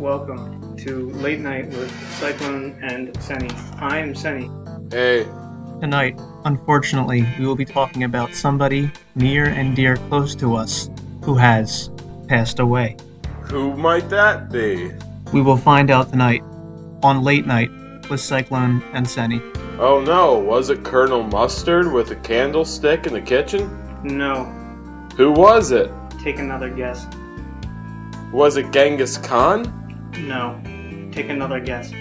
Welcome to Late Night with Cyclone and Senny. I am Senny. Hey. Tonight, unfortunately, we will be talking about somebody near and dear close to us who has passed away. Who might that be? We will find out tonight on Late Night with Cyclone and Senny. Oh no, was it Colonel Mustard with a candlestick in the kitchen? No. Who was it? Take another guess. Was it Genghis Khan? No. Take another guess.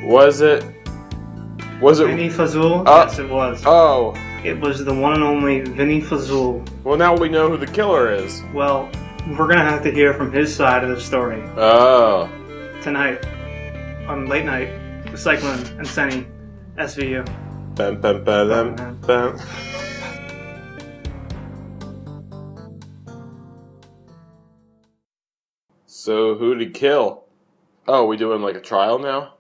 Was it... Vinny Fazool? Yes, it was. Oh. It was the one and only Vinny Fazool. Well, now we know who the killer is. Well, we're gonna have to hear from his side of the story. Oh. Tonight, on Late Night with Cyclone and Senny, SVU. Bam, bam, bam, bam, bam. So, who'd he kill? Oh, we doing like a trial now?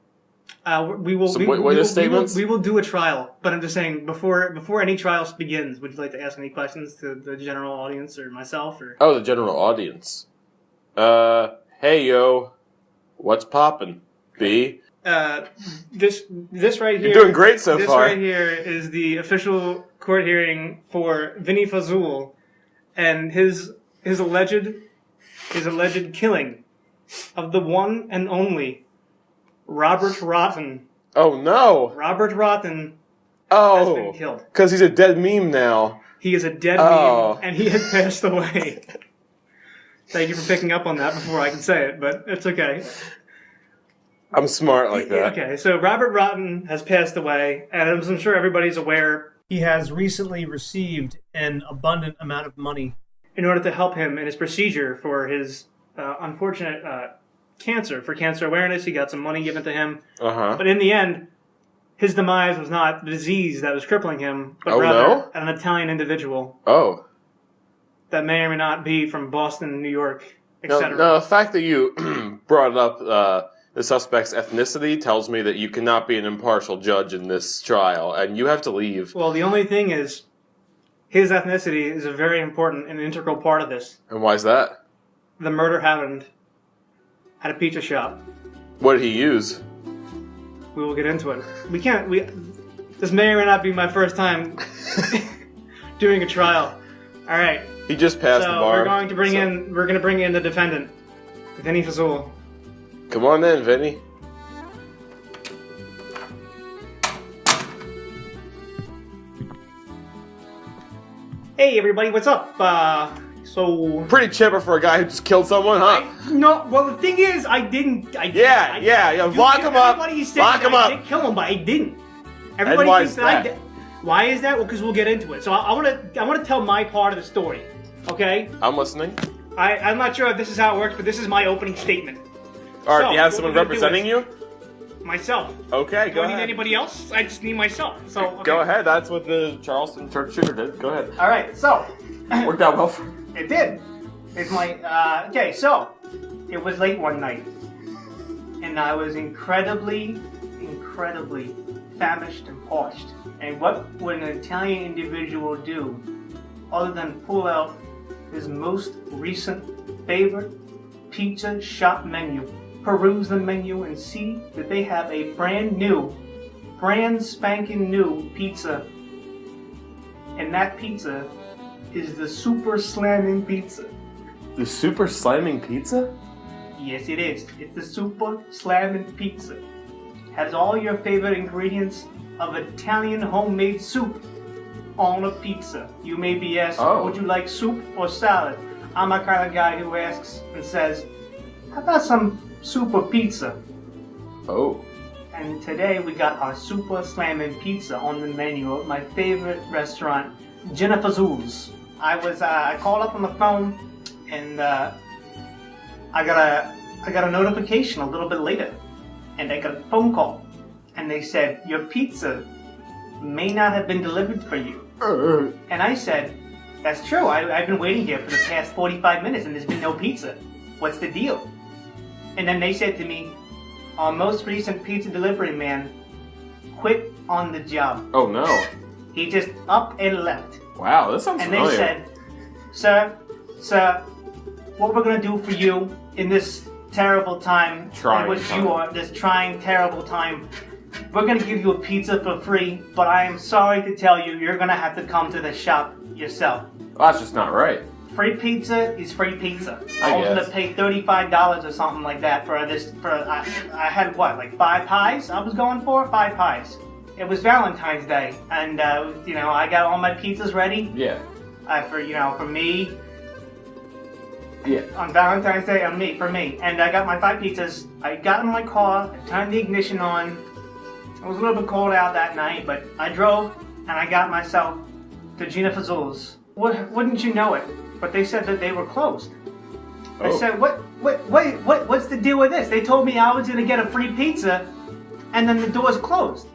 We will. Some witness statements? We will do a trial, but I'm just saying before any trial begins, would you like to ask any questions to the general audience or myself or? Oh, the general audience. Hey yo, what's poppin'? B. This right here. You're doing great so this far. This right here is the official court hearing for Vinny Fazool and his alleged killing of the one and only Robert Rotten. Oh no! Robert Rotten has been killed. Because he's a dead meme now. He is a dead meme, and he has passed away. Thank you for picking up on that before I can say it, but it's okay. I'm smart like that. Okay, so Robert Rotten has passed away, and as I'm sure everybody's aware, he has recently received an abundant amount of money in order to help him in his procedure for his unfortunate cancer. For cancer awareness, he got some money given to him. Uh-huh. But in the end, his demise was not the disease that was crippling him, but rather an Italian individual. Oh. That may or may not be from Boston, New York, etc. No, the fact that you brought up the suspect's ethnicity tells me that you cannot be an impartial judge in this trial, and you have to leave. Well, the only thing is, his ethnicity is a very important and integral part of this. And why is that? The murder happened at a pizza shop. What did he use? We will get into it. This may or may not be my first time doing a trial. All right. He just passed the bar. So we're going to bring in the defendant, Vinny Fazool. Come on in, Vinny. Hey everybody, what's up? Pretty chipper for a guy who just killed someone, huh? Well, the thing is, I didn't. Lock him up. Lock him up. I did kill him, but I didn't. Everybody thinks that I did. Why is that? Well, because we'll get into it. So I want to tell my part of the story. Okay? I'm listening. I'm not sure if this is how it works, but this is my opening statement. All right, do you have someone representing you? Myself. Okay, go ahead. Do I need anybody else? I just need myself. So okay. Go ahead. That's what the Charleston church shooter did. Go ahead. All right. So worked out well for. It did. It's my okay. So it was late one night, and I was incredibly famished and parched. And what would an Italian individual do other than pull out his most recent favorite pizza shop menu, peruse the menu, and see that they have a brand spanking new pizza, and that pizza is the Super Slamming Pizza. The Super Slamming Pizza? Yes, it is. It's the Super Slamming Pizza. Has all your favorite ingredients of Italian homemade soup on a pizza. You may be asked, would you like soup or salad? I'm a kind of guy who asks and says, how about some super pizza? Oh. And today we got our Super Slamming Pizza on the menu at my favorite restaurant, Fazool's. I called up on the phone, and I got a notification a little bit later, and I got a phone call, and they said your pizza may not have been delivered for you. And I said, that's true. I've been waiting here for the past 45 minutes, and there's been no pizza. What's the deal? And then they said to me, our most recent pizza delivery man quit on the job. Oh no. He just up and left. Wow, that sounds familiar. And they said, sir, what we're going to do for you in this terrible time. Trying It was time. this trying, terrible time. We're gonna give you a pizza for free, but I am sorry to tell you, you're gonna have to come to the shop yourself. Well, that's just not right. Free pizza is free pizza. I was guess. gonna pay $35 or something like that for this. I had what, like 5 pies? I was going for 5 pies. It was Valentine's Day, and I got all my pizzas ready. Yeah. For me. Yeah. On Valentine's Day, for me. And I got my 5 pizzas. I got in my car, I turned the ignition on. It was a little bit cold out that night, but I drove and I got myself to Gina Fazool's. Wouldn't you know it? But they said that they were closed. I Oh. said, what's the deal with this? They told me I was gonna get a free pizza, and then the doors closed.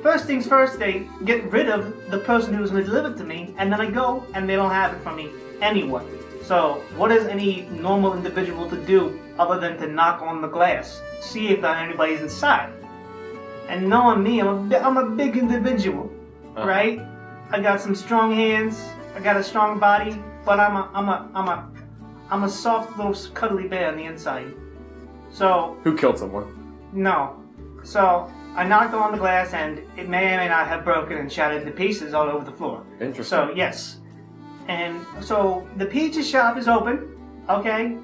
First things first, they get rid of the person who was gonna deliver it to me, and then I go and they don't have it from me anyway. So, what is any normal individual to do other than to knock on the glass, see if anybody's inside? And knowing me, I'm a big individual, right? I got some strong hands, I got a strong body, but I'm a soft little cuddly bear on the inside. So Who killed someone? no, so I knocked on the glass and it may or may not have broken and shattered to pieces all over the floor. Interesting. So yes, and so the pizza shop is open, okay,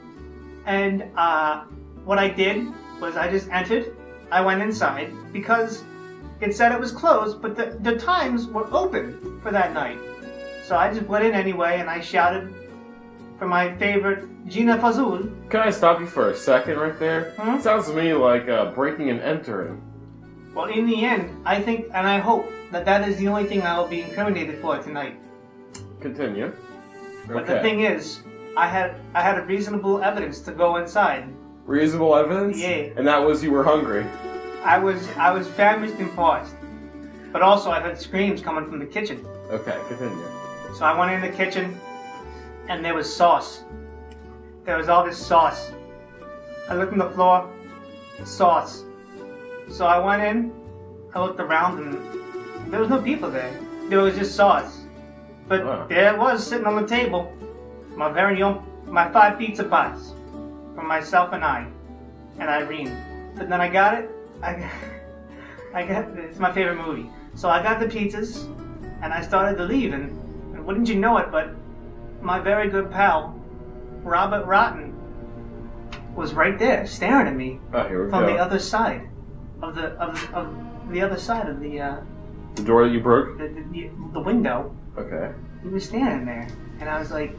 and what I did was I just entered. I went inside because it said it was closed, but the times were open for that night. So I just went in anyway and I shouted for my favorite Gina Fazool. Can I stop you for a second right there? Hmm? Sounds to me like breaking and entering. Well, in the end, I think and I hope that is the only thing I will be incriminated for tonight. Continue. But the thing is, I had a reasonable evidence to go inside. Reasonable evidence? Yeah. And that was you were hungry. I was famished and parched, but also I heard screams coming from the kitchen. Okay, continue. So I went in the kitchen, and there was sauce. There was all this sauce. I looked on the floor, sauce. So I went in, I looked around, and there was no people there. There was just sauce. But Wow. there it was, sitting on the table, my 5 pizza pies, for myself and Irene. But then I got it. It's my favorite movie. So I got the pizzas, and I started to leave, and wouldn't you know it, but my very good pal, Robert Rotten, was right there, staring at me Oh, here we from go. the other side of the other side of The door that you broke? the window. Okay. He was standing there, and I was like,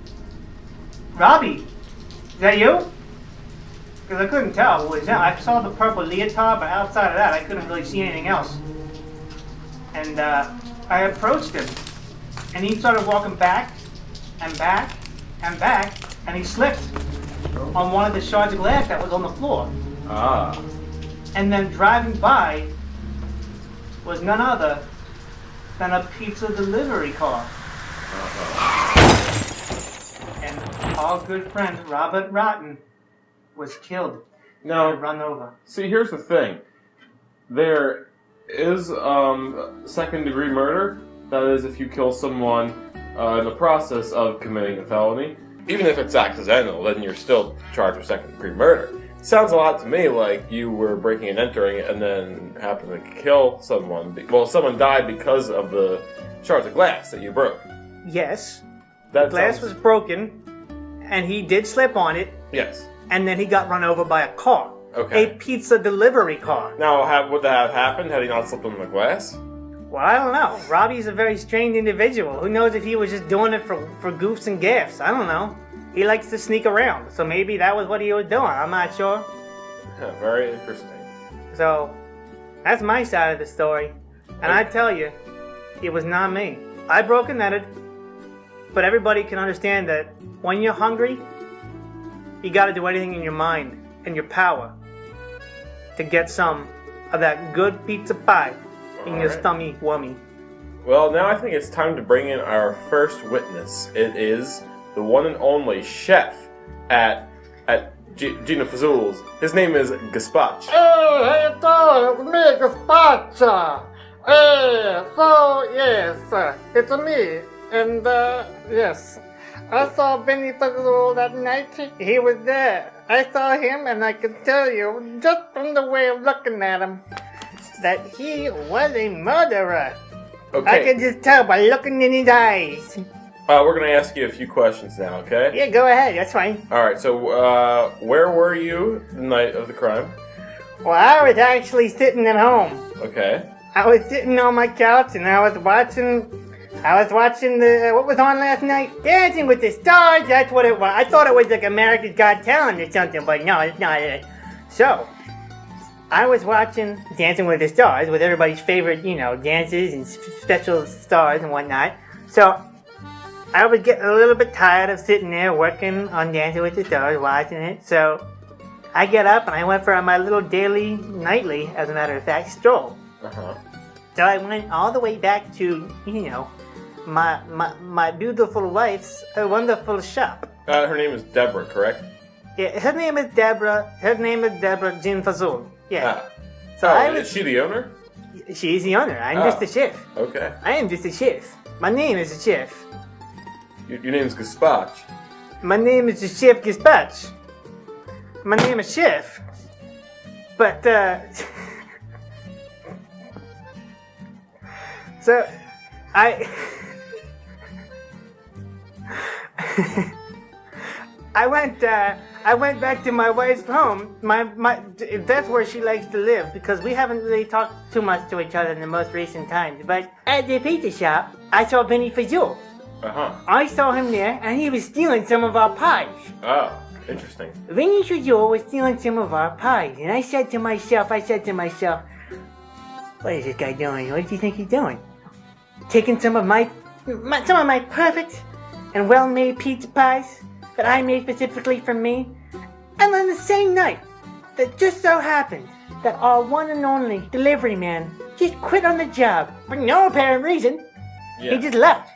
Robbie, is that you? Because I couldn't tell who was that. I saw the purple leotard, but outside of that, I couldn't really see anything else. And I approached him, and he started walking back, and back, and back, and he slipped on one of the shards of glass that was on the floor. Ah. And then driving by was none other than a pizza delivery car. And our good friend Robert Rotten was killed. Now, Run over. see, here's the thing. There is second-degree murder. That is, if you kill someone in the process of committing a felony. Even if it's accidental, then you're still charged with second-degree murder. Sounds a lot to me like you were breaking and entering and then happened to kill someone. Well, someone died because of the shards of glass that you broke. Yes, That glass sounds- was broken, and he did slip on it, Yes. and then he got run over by a car. Okay. A pizza delivery car. Now, would that have happened had he not slipped on the glass? Well, I don't know. Robbie's a very strange individual. Who knows if he was just doing it for goofs and gaffs? I don't know. He likes to sneak around, so maybe that was what he was doing. I'm not sure. Very interesting. So, that's my side of the story. And I tell you, it was not me. I broke and entered, but everybody can understand that when you're hungry, you gotta do anything in your mind and your power to get some of that good pizza pie in your Alright. stomach wummy. Well, now I think it's time to bring in our first witness. It is the one and only chef at Gina Fazool's. His name is Gazpacho. Hey, it's me, Gazpacho. Hey, so yes, it's me, and yes, I saw Vinny Fazool that night. He was there. I saw him, and I could tell you, just from the way of looking at him, that he was a murderer. Okay. I could just tell by looking in his eyes. We're going to ask you a few questions now, okay? Yeah, go ahead. That's fine. All right, so where were you the night of the crime? Well, I was actually sitting at home. Okay. I was sitting on my couch, and I was watching the, what was on last night? Dancing with the Stars, that's what it was. I thought it was like America's Got Talent or something, but no, it's not it. So, I was watching Dancing with the Stars with everybody's favorite, dances and special stars and whatnot. So, I was getting a little bit tired of sitting there working on Dancing with the Stars, watching it. So, I get up and I went for my little nightly, as a matter of fact, stroll. Uh-huh. So I went all the way back to, my beautiful wife's wonderful shop. Her name is Deborah, correct? Yeah, her name is Deborah Jean Fazool. Yeah. So is she the owner? She's the owner. I'm just a chef. Okay. I am just a chef. My name is a chef. Your name's Gaspach. My name is the Chef Gaspach. My name is Chef. But, so, I went back to my wife's home. That's where she likes to live, because we haven't really talked too much to each other in the most recent times. But at the pizza shop, I saw Vinny Fazool. Uh-huh. I saw him there, and he was stealing some of our pies. Oh, interesting. Vinny Fazool was stealing some of our pies, and I said to myself, what is this guy doing? What do you think he's doing? Taking some of my perfect and well-made pizza pies that I made specifically for me, and on the same night, that just so happened that our one and only delivery man just quit on the job for no apparent reason. Yeah. He just left.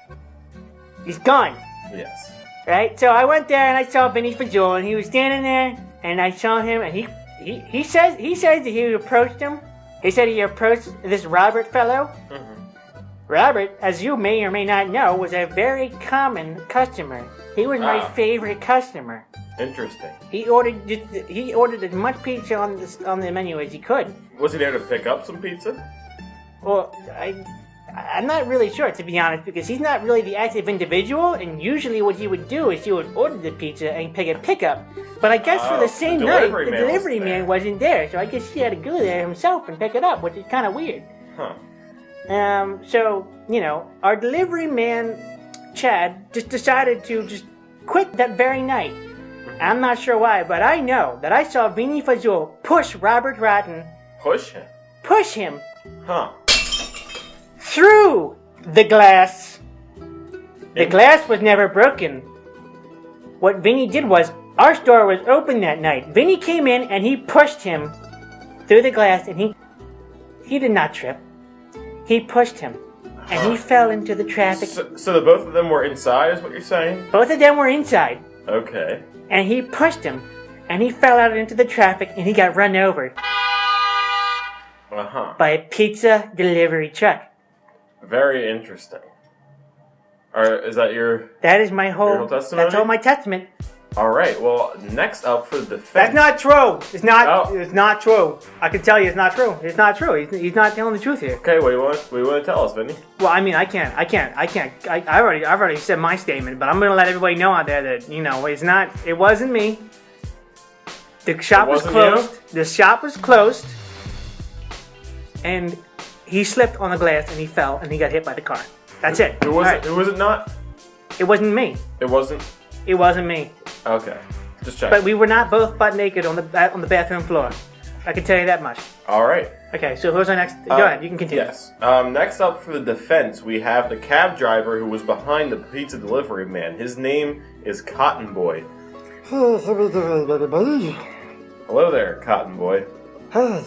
He's gone. Yes. Right? So I went there and I saw Vinny Fazool, and he was standing there, and I saw him, and he says that he approached him. He said he approached this Robert fellow. Mm-hmm. Robert, as you may or may not know, was a very common customer. He was my favorite customer. Interesting. He ordered as much pizza on the menu as he could. Was he there to pick up some pizza? Well, I'm not really sure, to be honest, because he's not really the active individual, and usually what he would do is he would order the pizza and pick up. But I guess for the same night, the delivery man wasn't there, so I guess he had to go there himself and pick it up, which is kind of weird. Huh. So, our delivery man, Chad, just decided to just quit that very night. I'm not sure why, but I know that I saw Vinny Fazool push Robert Rotten. Push him? Push him. Huh. Through the glass. The glass was never broken. What Vinny did was, our store was open that night. Vinny came in and he pushed him through the glass, and he did not trip. He pushed him, and he fell into the traffic. So the both of them were inside, is what you're saying? Both of them were inside. Okay. And he pushed him, and he fell out into the traffic, and he got run over. Uh-huh. By a pizza delivery truck. Very interesting. Is that your... That is my whole testimony? That's all my testament. All right. Well, next up for the defense... That's not true. It's not. It's not true. I can tell you, it's not true. It's not true. He's not telling the truth here. Okay. What do you want to tell us, Vinny? Well, I mean, I can't. I've already said my statement, but I'm gonna let everybody know out there that it's not. It wasn't me. The shop was closed. You? The shop was closed, and he slipped on the glass and he fell and he got hit by the car. That's it. Who was it? Who was it? Not. It wasn't me. It wasn't. It wasn't me. Okay. Just check. But we were not both butt naked on the bathroom floor. I can tell you that much. All right. Okay, so who's our next? Go ahead, you can continue. Yes. Next up for the defense, we have the cab driver who was behind the pizza delivery man. His name is Cotton Boy. Hello, Hello there, Cotton Boy. well,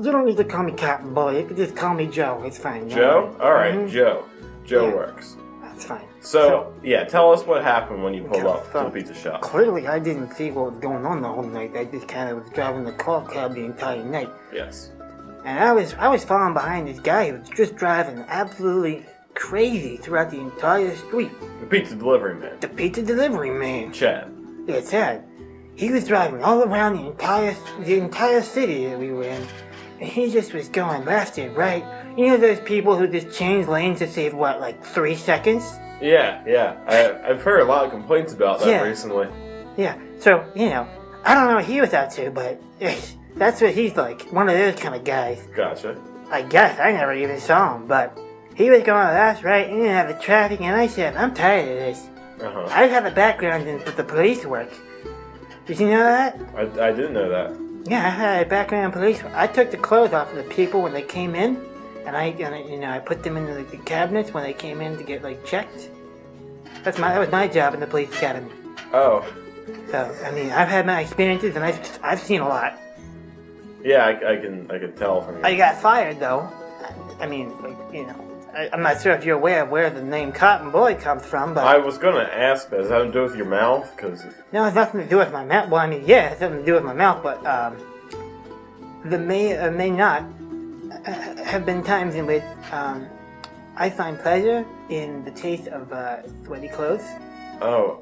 you don't need to call me Cotton Boy. You can just call me Joe. It's fine. Joe? All right, Mm-hmm. Joe. Joe Yeah. works. That's fine. So, yeah, tell us what happened when you pulled up to the pizza shop. Clearly, I didn't see what was going on the whole night. I just kind of was driving the car cab the entire night. Yes. And I was falling behind this guy who was just driving absolutely crazy throughout the entire street. The pizza delivery man. The pizza delivery man. Chad. Yeah, Chad. He was driving all around the entire city that we were in, and he just was going left and right. You know those people who just change lanes to save, what, like 3 seconds? Yeah. I've heard a lot of complaints about that recently. Yeah, so, you know, I don't know what he was up to, but that's what he's like. One of those kind of guys. Gotcha. I guess I never even saw him, but he was going left, right, in and out of traffic, and I said, I'm tired of this. I have a background in the police work. Did you know that? I didn't know that. Yeah, I had a background in police work. I took the clothes off of the people when they came in, and I put them in the cabinets when they came in to get like checked. That was my job in the police academy. Oh. So I mean, I've had my experiences, and I've seen a lot. Yeah, I can tell from. I got fired though. I mean, like, you know. I'm not sure if you're aware of where the name Cotton Boy comes from, but... I was gonna ask that. Does that have to do with your mouth? Cause... No, it has nothing to do with my mouth. Well, I mean, yeah, it has something to do with my mouth, but, there may or may not have been times in which, I find pleasure in the taste of, sweaty clothes. Oh.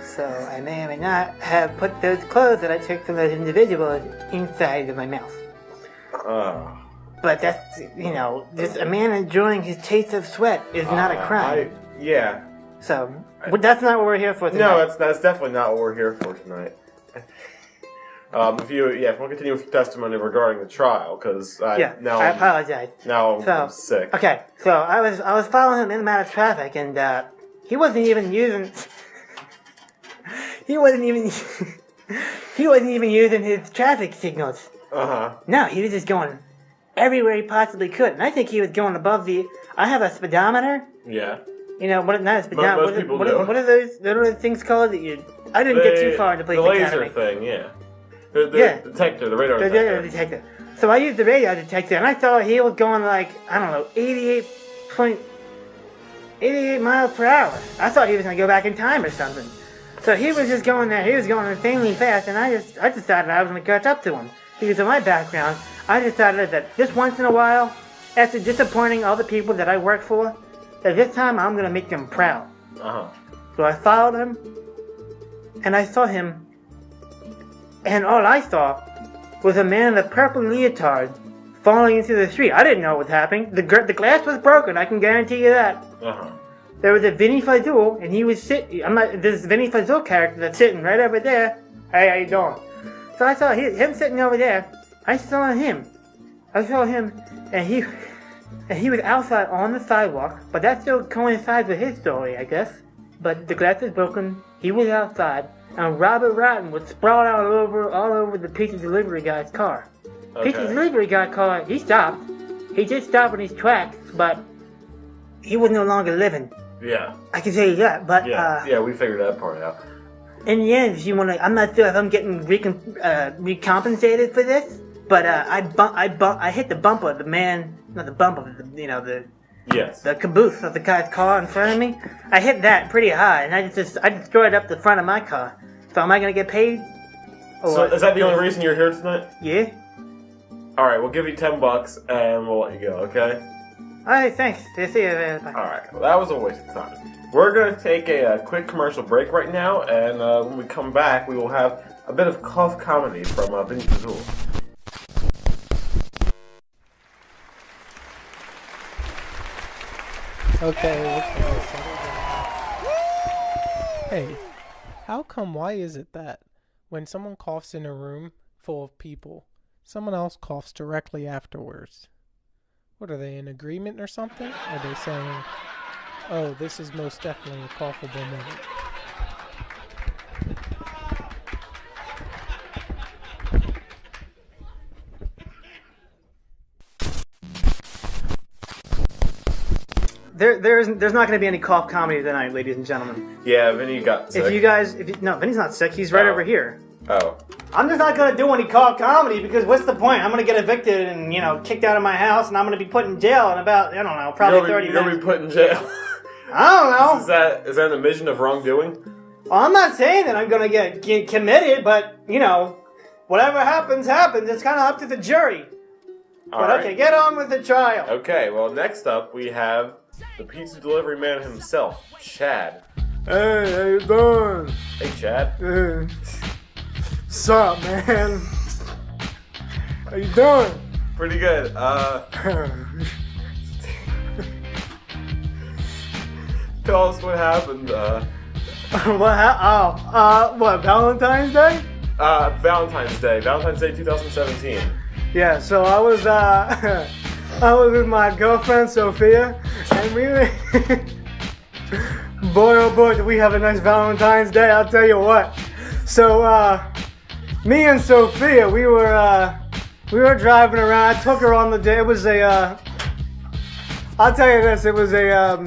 So I may or may not have put those clothes that I took from those individuals inside of my mouth. Oh. But that's, you know, just a man enjoying his taste of sweat is not a crime. Yeah. So, that's not what we're here for tonight. No, that's definitely not what we're here for tonight. If you want to continue with your testimony regarding the trial, because I apologize. Now I'm sick. Okay, so I was following him in and out of traffic, and he wasn't even using his traffic signals. No, he was just going everywhere he possibly could, and I think he was going above the. I have a speedometer. Yeah. You know what? Not a speedometer. Most people do. What are those things called that you? I didn't get too far into police academy. The laser thing, yeah. The detector, the radar detector. The radar detector. So I used the radar detector, and I saw he was going like, I don't know, 88 miles per hour. I thought he was going to go back in time or something. So he was just going there. He was going insanely fast, and I decided I was going to catch up to him. Because of my background, I decided that just once in a while, after disappointing all the people that I work for, that this time I'm going to make them proud. So I followed him, and I saw him, and all I saw was a man in a purple leotard falling into the street. I didn't know what was happening. The glass was broken, I can guarantee you that. There was a Vinny Fazool, and he was sitting. This Vinny Fazool character that's sitting right over there. Hey, how you doing? So I saw him sitting over there. I saw him, and he was outside on the sidewalk. But that still coincides with his story, I guess. But the glass was broken. He was outside, and Robert Rotten was sprawled out all over the pizza delivery guy's car. Okay. Pizza delivery guy car. He stopped. He did stop in his tracks, but he was no longer living. Yeah. I can tell you that. But yeah, we figured that part out. In the end, I'm not sure if I'm getting recompensated for this, but I hit the bumper of the man, not the bumper, the caboose of the guy's car in front of me. I hit that pretty high, and I destroyed up the front of my car. So am I gonna get paid? So is that the only reason you're here tonight? Yeah. All right, we'll give you $10 and we'll let you go. Okay. All right, thanks. See you. Bye. All right, well, that was a waste of time. We're going to take a quick commercial break right now, and when we come back, we will have a bit of cough comedy from Vincent Fazool. Okay. Hey, why is it that when someone coughs in a room full of people, someone else coughs directly afterwards? What, are they in agreement or something? Are they saying, oh, this is most definitely a coughable moment? There's not going to be any cough comedy tonight, ladies and gentlemen. Yeah, Vinny got sick. No, Vinny's not sick. He's right over here. Oh. I'm just not going to do any cough comedy because what's the point? I'm going to get evicted and, kicked out of my house, and I'm going to be put in jail in about, I don't know, probably 30 minutes. You're going to be put in jail? I don't know. Is that an admission of wrongdoing? Well, I'm not saying that I'm going to get committed, but, whatever happens, happens. It's kind of up to the jury. All right. Okay, get on with the trial. Okay, well, next up we have the pizza delivery man himself, Chad. Hey, how you doing? Hey, Chad. Hey. Sup, man? How you doing? Pretty good. Tell us what happened. What, Valentine's Day? Valentine's Day 2017. Yeah, so I was I was with my girlfriend Sophia, and we boy oh boy did we have a nice Valentine's Day, I'll tell you what. So me and Sophia, we were driving around. I took her on the day. It was a I'll tell you this, it was a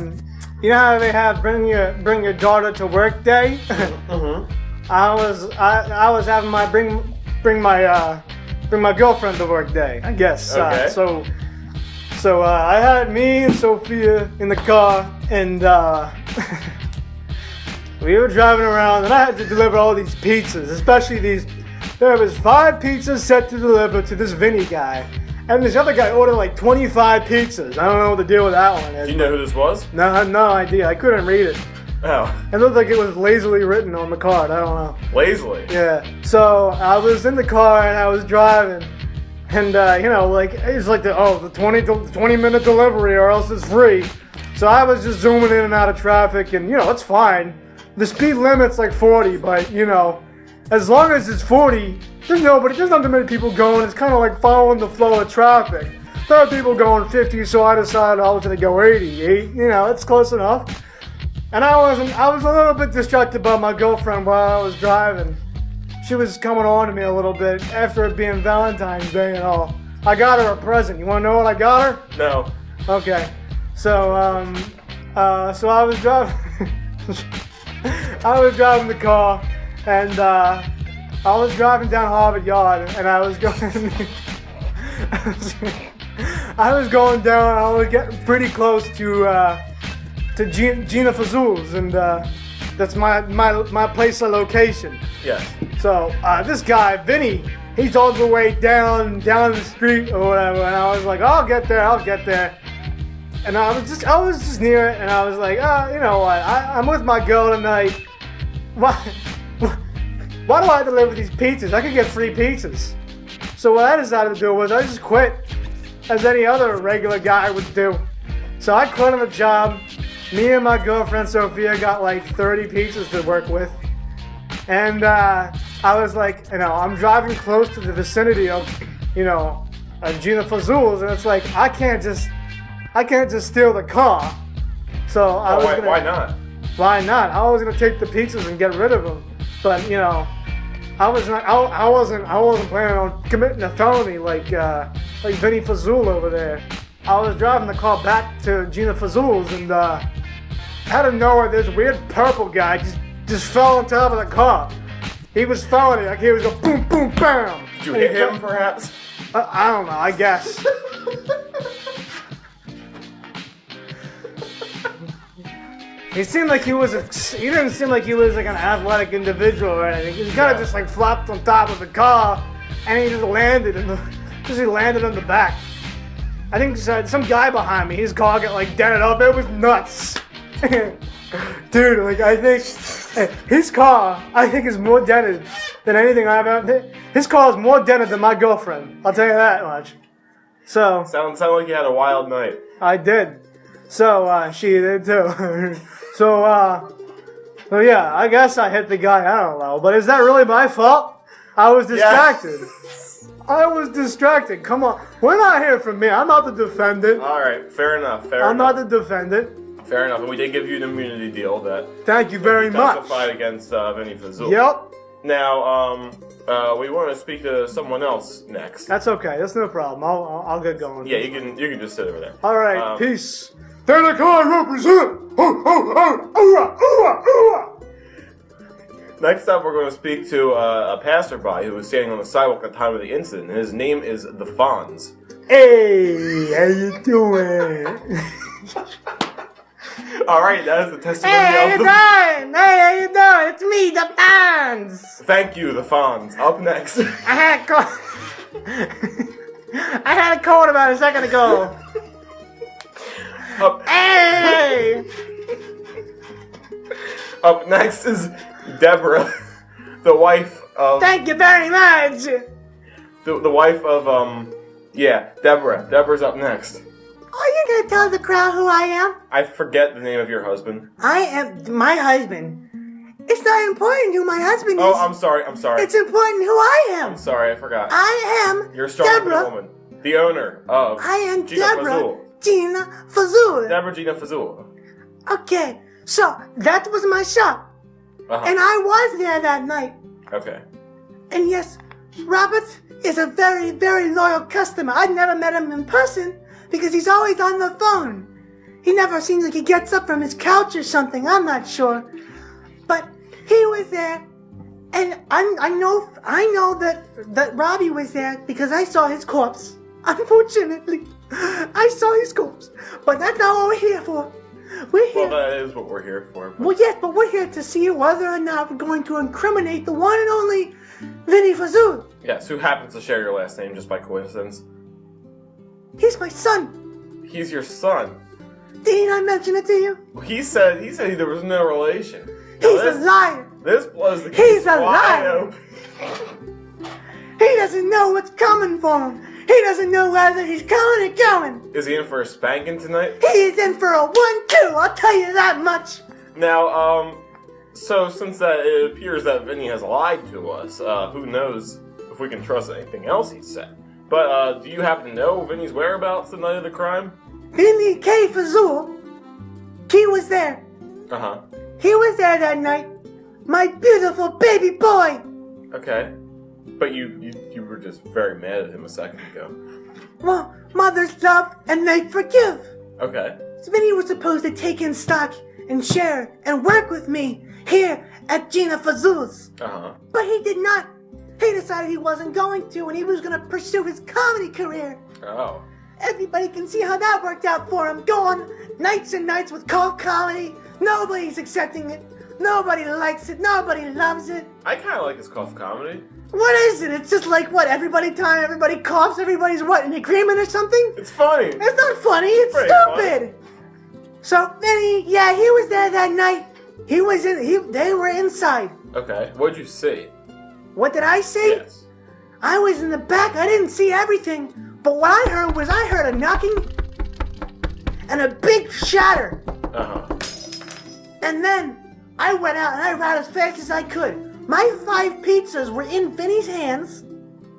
you know how they have bring your daughter to work day? Mm-hmm. I was having my bring my girlfriend to work day, I guess. Okay. So I had me and Sophia in the car, and we were driving around, and I had to deliver all these pizzas, especially these. There was 5 pizzas set to deliver to this Vinny guy, and this other guy ordered like 25 pizzas. I don't know what the deal with that one is. Do you know who this was? No, I had no idea. I couldn't read it. Oh. It looked like it was lazily written on the card. I don't know. Lazily? Yeah. So I was in the car and I was driving, and you know, like it's like the 20-minute delivery or else it's free. So I was just zooming in and out of traffic, and you know, it's fine. The speed limit's like 40, but you know, as long as it's 40, there's not that many people going. It's kind of like following the flow of traffic. There are people going 50, so I decided I was gonna go 80. You know, it's close enough. And I was a little bit distracted by my girlfriend while I was driving. She was coming on to me a little bit after it being Valentine's Day and all. I got her a present. You want to know what I got her? No. Okay. So so I was driving. I was driving the car, and I was driving down Harvard Yard, and I was going. I was going down. I was getting pretty close to Gina Fazool's, and that's my place of location. Yes. So this guy Vinny, he's all the way down the street or whatever, and I was like, I'll get there. And I was just near it, and I was like, you know what? I'm with my girl tonight. Why do I deliver these pizzas? I could get free pizzas. So what I decided to do was I just quit, as any other regular guy would do. So I quit on the job. Me and my girlfriend Sophia got like 30 pizzas to work with. And I was like, you know, I'm driving close to the vicinity of, you know, Gina Fazool's, and it's like, I can't just steal the car. So why not? Why not? I was gonna take the pizzas and get rid of them. But you know, I wasn't planning on committing a felony like Vinny Fazool over there. I was driving the car back to Gina Fazool's, and out of nowhere, this weird purple guy just fell on top of the car. He was felony, like he was go boom, boom, bam. Did you hit him, perhaps? I don't know. I guess. He seemed like he didn't seem like he was like an athletic individual or anything. He kind of just like flopped on top of the car, and he just landed on the back. I think some guy behind me, his car got like dented up. It was nuts. Dude, like I think his car, is more dented than anything I've ever. His car is more dented than my girlfriend. I'll tell you that much. So sound like you had a wild night. I did. So she did too. So yeah, I guess I hit the guy. I don't know, but is that really my fault? I was distracted. Yes. I was distracted. Come on, we're not here for me. I'm not the defendant. All right, fair enough. I'm not the defendant. Fair enough, and we did give you an immunity deal that. Thank you very much. Testified against Vinny Fazool. Yep. Now, we want to speak to someone else next. That's okay. That's no problem. I'll get going. Yeah, you can just sit over there. All right. Peace. Denica represent. Next up, we're going to speak to a passerby who was standing on the sidewalk at the time of the incident. His name is the Fonz. Hey, how you doing? All right, that is the testimony Hey, how of you the... doing? Hey, how you doing? It's me, the Fonz. Thank you, the Fonz. Up next. I had a cold about a second ago. Hey! Up next is Deborah, the wife of... Thank you very much. The wife of, Deborah. Deborah's up next. Are you gonna tell the crowd who I am? I forget the name of your husband. I am my husband. It's not important who my husband is. Oh, I'm sorry. It's important who I am. I'm sorry, I forgot. I am You're a strong Deborah. woman. The owner of I am Gina Deborah Fazool. Gina Fazool. Deborah Gina Fazool. Okay, so that was my shop. Uh-huh. And I was there that night. Okay. And yes, Robert is a very, very loyal customer. I've never met him in person because he's always on the phone. He never seems like he gets up from his couch or something. I'm not sure. But he was there. And I know that Robbie was there because I saw his corpse. Unfortunately, I saw his corpse. But that's not what we're here for. We're here. Well, that is what we're here for. Well, yes, but we're here to see whether or not we're going to incriminate the one and only Vinny Fazool. Yes, who happens to share your last name just by coincidence? He's my son. He's your son. Didn't I mention it to you? He said there was no relation. He's a liar. This blows the He's case a wide liar. open. He doesn't know what's coming for him. He doesn't know whether he's coming or going. Is he in for a spanking tonight? He is in for a 1-2, I'll tell you that much. Now, so since it appears that Vinny has lied to us, who knows if we can trust anything else he said. But, do you happen to know Vinny's whereabouts the night of the crime? Vinny K. Fazool, he was there. Uh-huh. He was there that night. My beautiful baby boy. Okay. But you were just very mad at him a second ago. Well, mothers love and they forgive. Okay. Vinny was supposed to take in stock and share and work with me here at Gina Fazool's. Uh-huh. But he did not. He decided he wasn't going to and he was going to pursue his comedy career. Oh. Everybody can see how that worked out for him. Going nights and nights with cold comedy. Nobody's accepting it. Nobody likes it. Nobody loves it. I kind of like his cough comedy. What is it? It's just like what? Everybody coughs, everybody's what, in agreement or something? It's funny. It's not funny, it's Pretty stupid. So, Vinny, yeah, he was there that night. They were inside. Okay. What'd you see? What did I see? Yes. I was in the back, I didn't see everything. But what I heard a knocking and a big shatter. Uh-huh. And then I went out and I ran as fast as I could. My 5 pizzas were in Vinny's hands.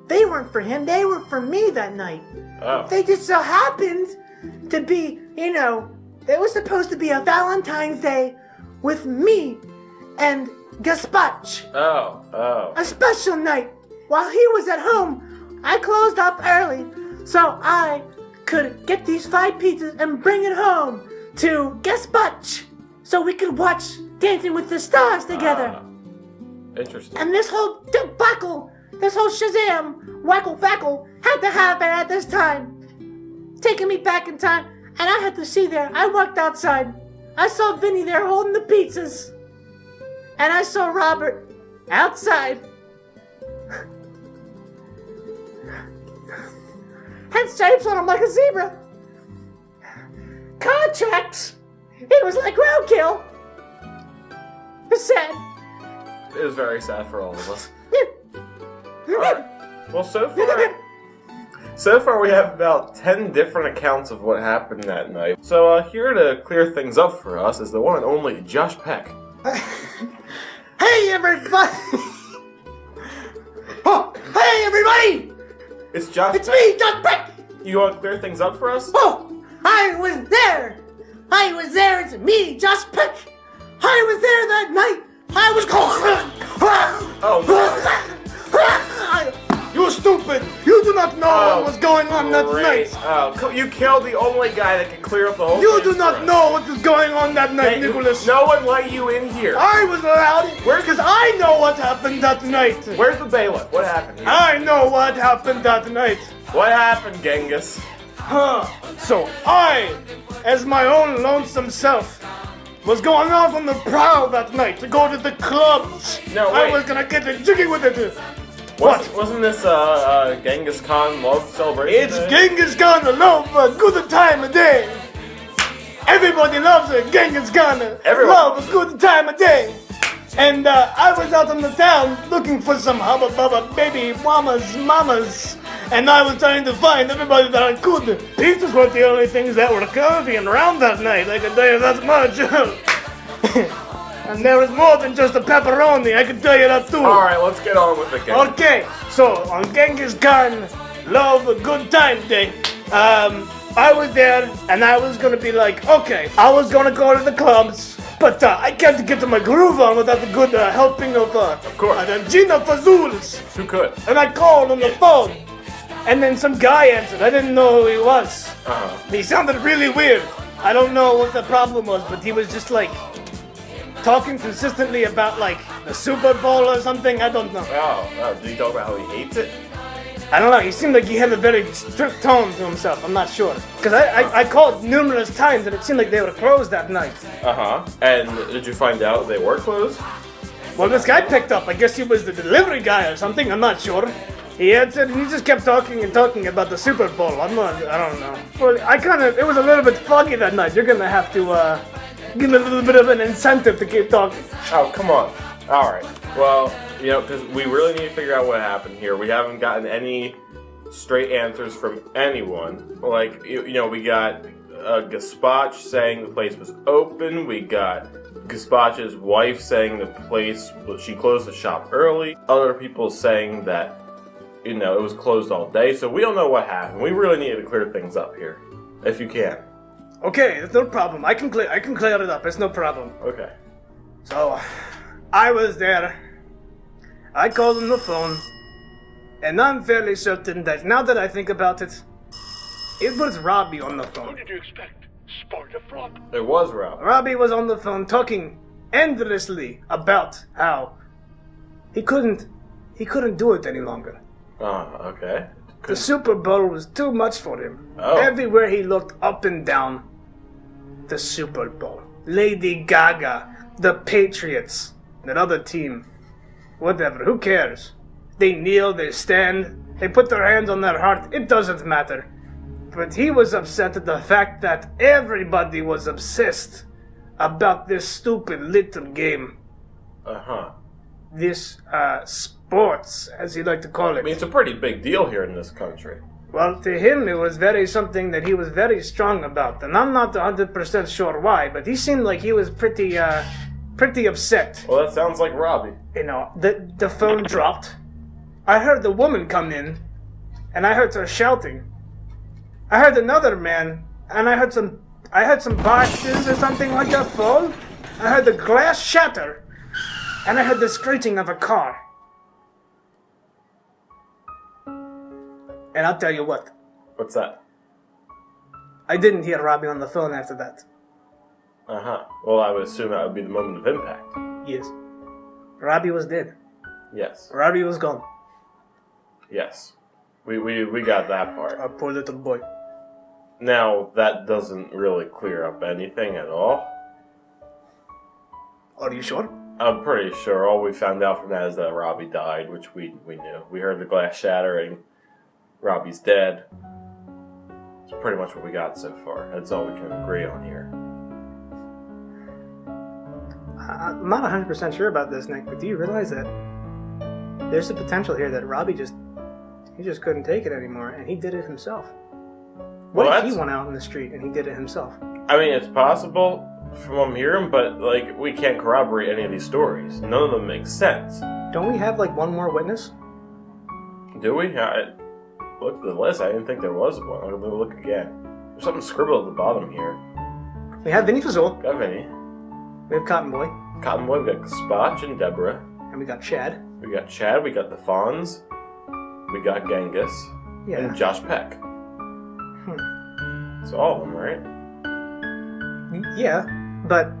They weren't for him, they were for me that night. Oh. They just so happened to be, it was supposed to be a Valentine's Day with me and Gaspach. Oh. A special night. While he was at home, I closed up early so I could get these 5 pizzas and bring it home to Gaspach so we could watch Dancing with the Stars together. Interesting. And this whole debacle, this whole Shazam, wackle had to happen at this time. Taking me back in time, and I had to see there. I walked outside. I saw Vinny there holding the pizzas. And I saw Robert outside. Had stripes on him like a zebra. Contracts. It was like roadkill. It's sad. It was very sad for all of us. Alright. Well, so far we have about 10 different accounts of what happened that night. So here to clear things up for us is the one and only Josh Peck. Hey, everybody! Oh, hey, everybody! It's Josh It's me, Josh Peck! You want to clear things up for us? Oh, I was there! It's me, Josh Peck! I was there that night! I was Oh, You stupid! You do not know what was going on that great. night! Oh, you killed the only guy that can clear up the whole You thing do for not us. know what was going on that night, Nicholas! No one let you in here. I was allowed because I know what happened that night! Where's the bailiff? What happened here? I know what happened that night! What happened, Genghis? So I, as my own lonesome self, was going off on the prowl that night to go to the clubs. No, I wait. was gonna get a jiggy with it. Wasn't this Genghis Khan love celebration? It's day? Genghis Khan alone for a good time of day. Everybody loves a Genghis Khan. Everyone Love a good time of day. And I was out in the town looking for some hubba bubba baby mamas. And I was trying to find everybody that I could. Pizzas weren't the only things that were curvy and round that night, I can tell you that much. And there was more than just a pepperoni, I can tell you that too. Alright, let's get on with it, gang. Okay, so on Genghis Khan Love a Good Time Day, I was there and I was gonna be like, okay, I was gonna go to the clubs, but I can't get to my groove on without the good helping of course. Gina Fazools. Who could? And I called on the phone, and then some guy answered. I didn't know who he was. He sounded really weird. I don't know what the problem was, but he was just like talking consistently about like the Super Bowl or something. I don't know. Oh, did he talk about how he hates it? I don't know. He seemed like he had a very strict tone to himself. I'm not sure. Because I called numerous times and it seemed like they were closed that night. And did you find out they were closed? Well, this guy picked up. I guess he was the delivery guy or something. I'm not sure. He answered and he just kept talking about the Super Bowl. I don't know. Well, it was a little bit foggy that night. You're gonna have to give me a little bit of an incentive to keep talking. Oh, come on. Alright. Well, because we really need to figure out what happened here. We haven't gotten any straight answers from anyone. Like, we got Gaspach saying the place was open. We got Gaspach's wife saying she closed the shop early. Other people saying that, it was closed all day. So we don't know what happened. We really need to clear things up here. If you can. Okay, it's no problem. I can clear it up. It's no problem. Okay. So, I was there. I called on the phone. And I'm fairly certain that now that I think about it, it was Robbie on the phone. Who did you expect? Sport of Rob? It was Rob. Robbie was on the phone talking endlessly about how he couldn't do it any longer. Okay. The Super Bowl was too much for him. Oh. Everywhere he looked, up and down, the Super Bowl. Lady Gaga, the Patriots, that other team. Whatever, who cares? They kneel, they stand, they put their hands on their heart, it doesn't matter. But he was upset at the fact that everybody was obsessed about this stupid little game. This, sports, as he liked to call it. I mean, it's a pretty big deal here in this country. Well, to him, it was something that he was very strong about, and I'm not 100% sure why, but he seemed like he was pretty upset. Well, that sounds like Robbie. The phone dropped. I heard the woman come in, and I heard her shouting. I heard another man, and I heard some boxes or something like that fall. I heard the glass shatter, and I heard the screeching of a car. And I'll tell you what. What's that? I didn't hear Robbie on the phone after that. Well, I would assume that would be the moment of impact. Yes. Robbie was dead. Yes. Robbie was gone. Yes. We got that part. Our poor little boy. Now, that doesn't really clear up anything at all. Are you sure? I'm pretty sure all we found out from that is that Robbie died, which we knew. We heard the glass shattering. Robbie's dead. It's pretty much what we got so far. That's all we can agree on here. I'm not 100% sure about this, Nick, but do you realize that there's the potential here that Robbie just couldn't take it anymore, and he did it himself? What if he went out in the street and he did it himself? I mean, it's possible from what I'm hearing, but, we can't corroborate any of these stories. None of them make sense. Don't we have, one more witness? Do we? Look at the list. I didn't think there was one. I'm gonna look again. There's something scribbled at the bottom here. We have Vinny Fazool. Got Vinny. We have Cotton Boy. Cotton Boy. We got Gaspach and Deborah. And we got Chad. We got Chad. We got the Fonz. We got Genghis. Yeah. And Josh Peck. It's all of them, right? Yeah, but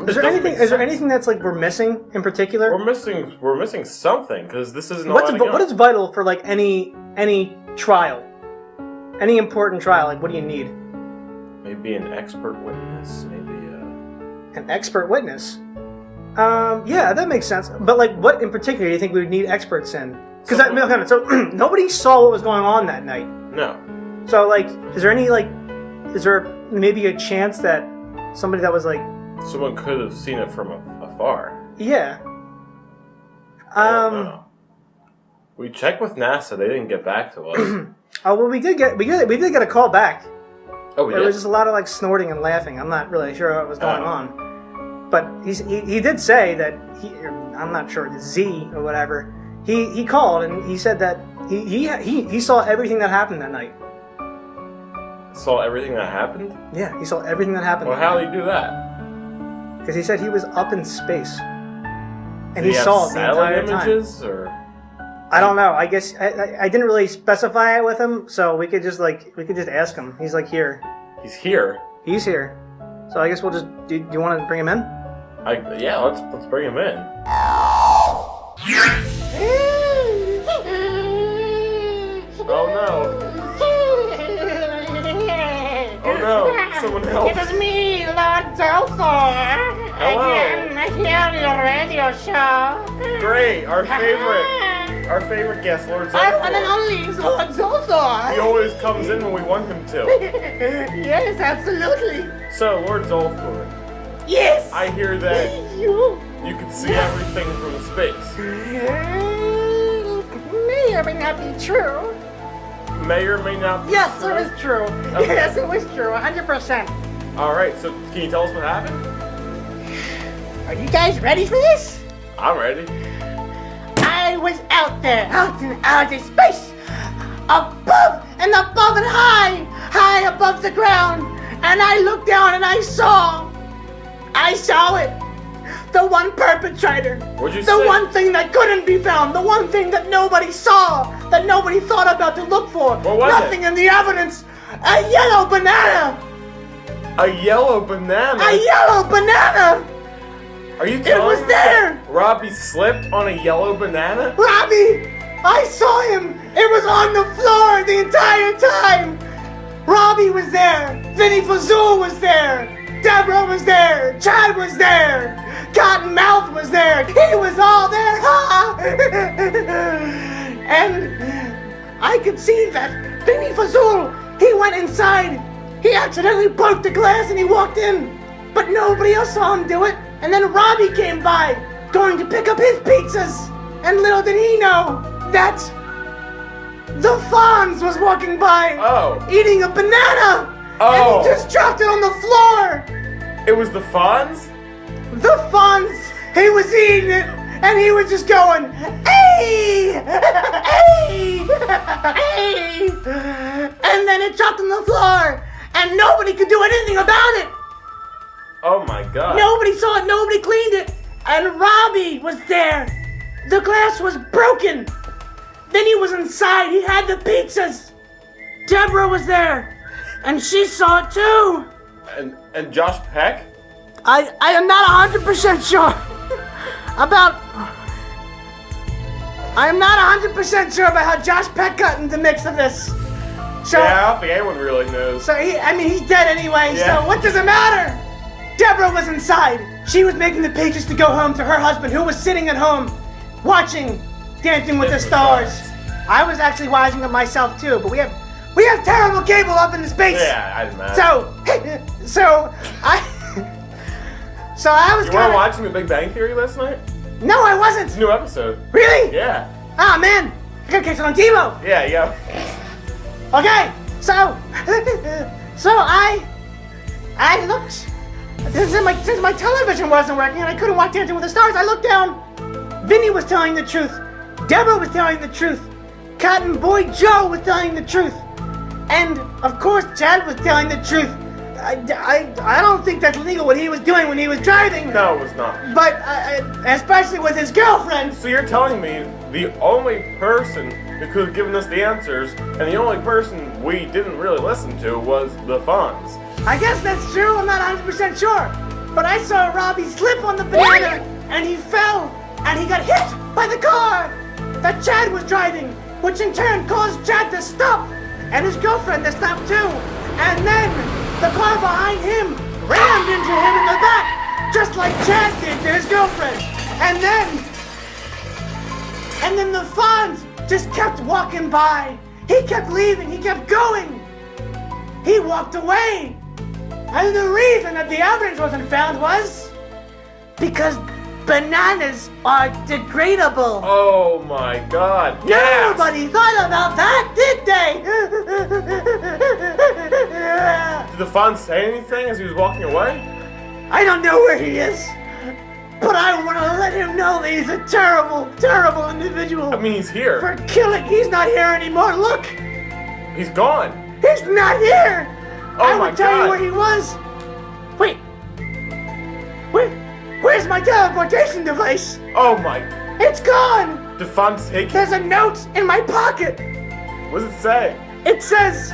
is there anything that's we're missing in particular? We're missing something because this isn't. What is vital for any trial, any important trial? What do you need? Maybe an expert witness. Maybe an expert witness. Yeah, that makes sense. But what in particular do you think we would need experts in? Because so nobody saw what was going on that night. No. So is there any is there maybe a chance that somebody that was like, Someone could have seen it from afar. yeah. I don't know. We checked with NASA. They didn't get back to us. Oh well, we did get a call back. Oh, we There did? was just a lot of like snorting and laughing. I'm not really sure what was going on, but he did say that I'm not sure, the Z or whatever. He called and he said that he saw everything that happened that night. Saw everything that happened? Yeah, he saw everything that happened. Well, how did he do that? Because he said he was up in space and he Did have saw it the satellite entire time. images, or I don't know. I guess I didn't really specify it with him, so we could just ask him. He's like here. he's here. He's here. So I guess we'll just. Do you want to bring him in? Yeah, let's bring him in. Oh no! Oh no! Someone help! It is me, Lord Dolthor. Hello. Again, here your radio show. Great, our favorite guest, Lord I'm one and Zolthor. only Lord Dolthor. He always comes in when we want him to. Yes, absolutely. So, Lord Zolthor, Yes. I hear that You you can see everything from space. may or may not be true. May or may not be Yes, true. it was true. Okay. Yes, it was true. 100%. All right, so can you tell us what happened? Are you guys ready for this? I'm ready. I was out there, out in outer space, above and high above the ground, and I looked down and I saw it. The one perpetrator. What'd you The say? one thing that couldn't be found. The one thing that nobody saw. That nobody thought about to look for. What was Nothing in the evidence. A yellow banana. A yellow banana. A yellow banana. Are you telling was me there. that Robbie slipped on a yellow banana? Robbie, I saw him. It was on the floor the entire time. Robbie was there. Vinny Fazool was there. Deborah was there. Chad was there. Cottonmouth was there. He was all there. And I could see that Vinny Fazool, he went inside. He accidentally broke the glass and he walked in. But nobody else saw him do it. And then Robbie came by, going to pick up his pizzas. And little did he know that the Fonz was walking by, eating a banana. And he just dropped it on the floor. It was the Fonz? The Fonz, he was eating it, and he was just going, hey, hey, hey. And then it dropped on the floor, and nobody could do anything about it. Oh my god. Nobody saw it, nobody cleaned it, and Robbie was there. The glass was broken. Then he was inside, he had the pizzas. Deborah was there, and she saw it too. And Josh Peck? I am not 100% sure about. I am not 100% sure about how Josh Peck got in the mix of this. So, Yeah, I don't think anyone really knows. so he's dead anyway. Yeah. So what does it matter? Deborah was inside. She was making the pages to go home to her husband, who was sitting at home, watching Dancing with the Stars. I was actually watching it myself too, but we have terrible cable up in the space. Yeah, I'd imagine. So I was You kind weren't of. watching The Big Bang Theory last night? No, I wasn't. It's a new episode. Really? Yeah. Ah, man. I gotta catch it on TiVo. Yeah, yeah. Okay, so I looked. Since my television wasn't working and I couldn't watch Dancing with the Stars, I looked down. Vinny was telling the truth. Deborah was telling the truth. Cotton Boy Joe was telling the truth. And, of course, Chad was telling the truth. I don't think that's legal what he was doing when he was driving. No, it was not. But, especially with his girlfriend. So you're telling me the only person who could have given us the answers and the only person we didn't really listen to was the Fonz. I guess that's true, I'm not 100% sure. But I saw Robbie slip on the banana, and he fell, and he got hit by the car that Chad was driving, which in turn caused Chad to stop, and his girlfriend to stop too. And then the car behind him rammed into him in the back, just like Chad did to his girlfriend. And then the Fonz just kept walking by. He kept leaving, he kept going. he walked away. And the reason that the evidence wasn't found was because bananas are degradable. Oh my God! Gas! Nobody thought about that, did they? Did the Fonz say anything as he was walking away? I don't know where he is, but I want to let him know that he's a terrible, terrible individual. I mean, he's here. For killing, he's not here anymore. Look, He's gone. he's not here. Oh I my will tell God. you where he was. Wait, where's my teleportation device? Oh my! It's gone. Did Fonz take it? There's a note in my pocket. What does it say? It says,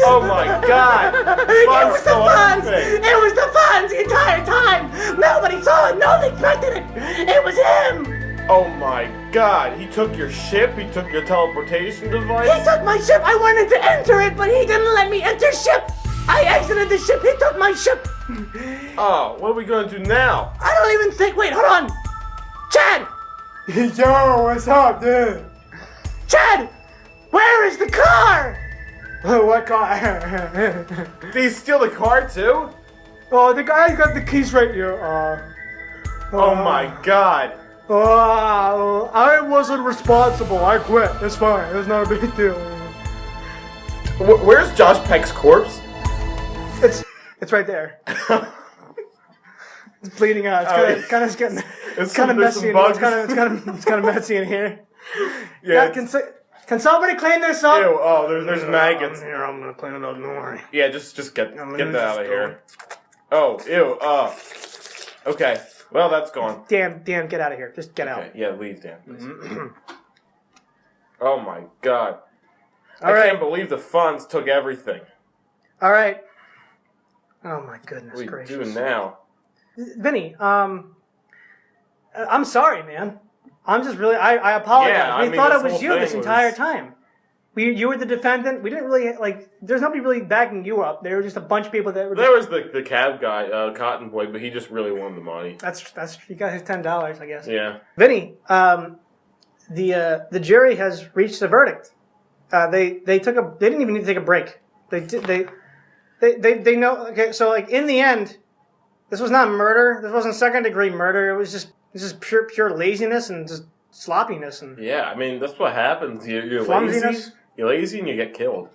Oh my God! It Fonz was the stole funds! everything. It was the funds the entire time! Nobody saw it! Nobody expected it! It was him! Oh my God! He took your ship. He took your teleportation device. He took my ship! I wanted to enter it, but he didn't let me enter ship! I exited the ship! He took my ship! Oh, what are we gonna do now? I don't even think... Wait, hold on! Chad! Yo, what's up, dude? Chad! Where is the car? What car? Did he steal the car too? Oh, the guy got the keys right here. Oh my God! I wasn't responsible. I quit. It's fine. It's not a big deal. Where's Josh Peck's corpse? It's right there. It's bleeding out. It's kind of getting. It's kind of there's messy. some In, it's bugs. kind of messy in here. Yeah. Can somebody clean this up? Ew, oh, there's maggots. Here, I'm gonna clean it up. Don't worry. Yeah, just get that leaving out of this here. Oh, ew, okay. Well, that's gone. Dan, get out of here. Just get out. Okay, yeah, leave, Dan. Please. Oh my God. All I right. can't believe the funds took everything. All right. Oh my goodness What are we gracious. doing now? Vinny, I'm sorry, man. I'm just really, I apologize. Yeah, I we mean, thought this it was whole you this thing entire was- time. You were the defendant. We didn't really, there's nobody really backing you up. There were just a bunch of people that were There was the cab guy, Cotton Boy, but he just really wanted the money. That's, he got his $10, I guess. Yeah. Vinny, the jury has reached a verdict. They didn't even need to take a break. They know, okay, so in the end, this was not murder. This wasn't second-degree murder. It was just pure laziness and just sloppiness and Yeah, I mean, that's what happens. You're Clumsiness? lazy. You're lazy and you get killed.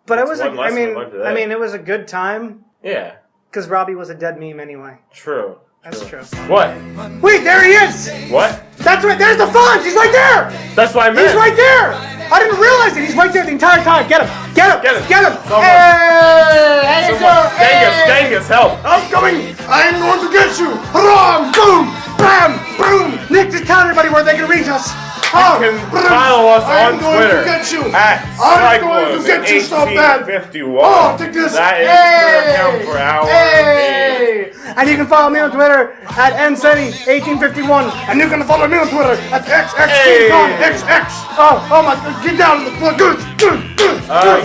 But it That's was one lesson I learned today. it was a good time Yeah, because Robbie was a dead meme anyway. true. That's true. What? Wait, there he is. What? That's right. There's the Fonz. He's right there. That's what I meant. He's right there. I didn't realize it. He's right there the entire time. Get him. Get him. Get him. Get him. Someone. Hey, Someone. Genghis, help! I'm coming. I'm going to get you. Hurrah! Boom. Bam. Boom. Nick, just tell everybody where they can reach us. You can follow us on I'm going Twitter to get you. at I'm going to get you so bad. 1851. Oh, take this. That is Twitter account for our Hey! And you can follow me on Twitter at Senny1851. And you can follow me on Twitter at XXKingConXX. Oh my God, get down on the floor. Good.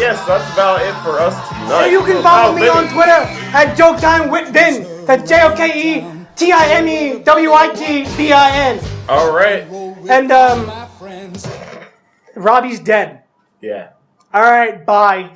Yes, that's about it for us tonight. And you can follow me on Twitter at JokeTimeWitBin. That's JokeTimeWitBin. All right. And Robbie's dead. Yeah. All right, bye.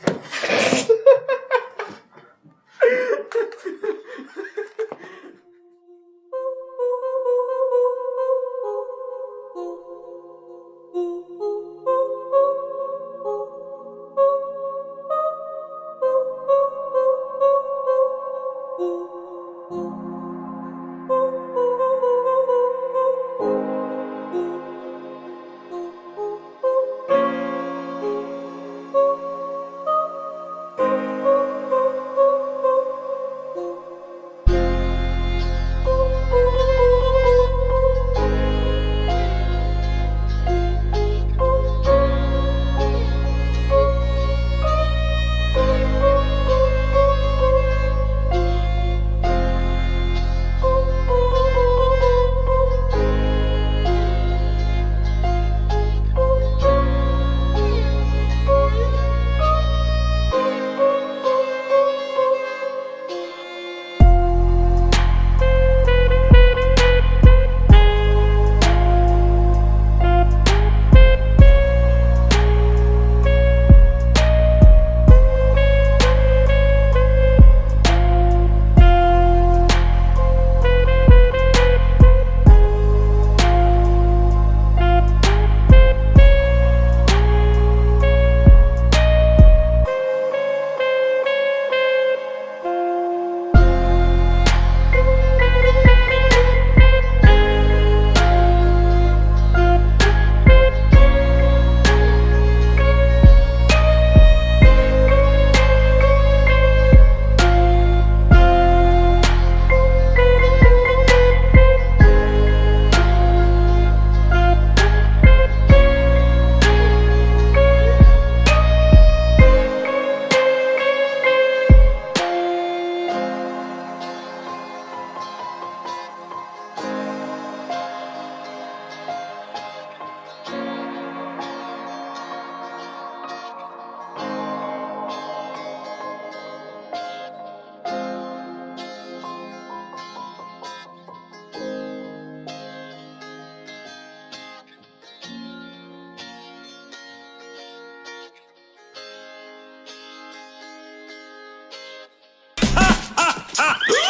Ha!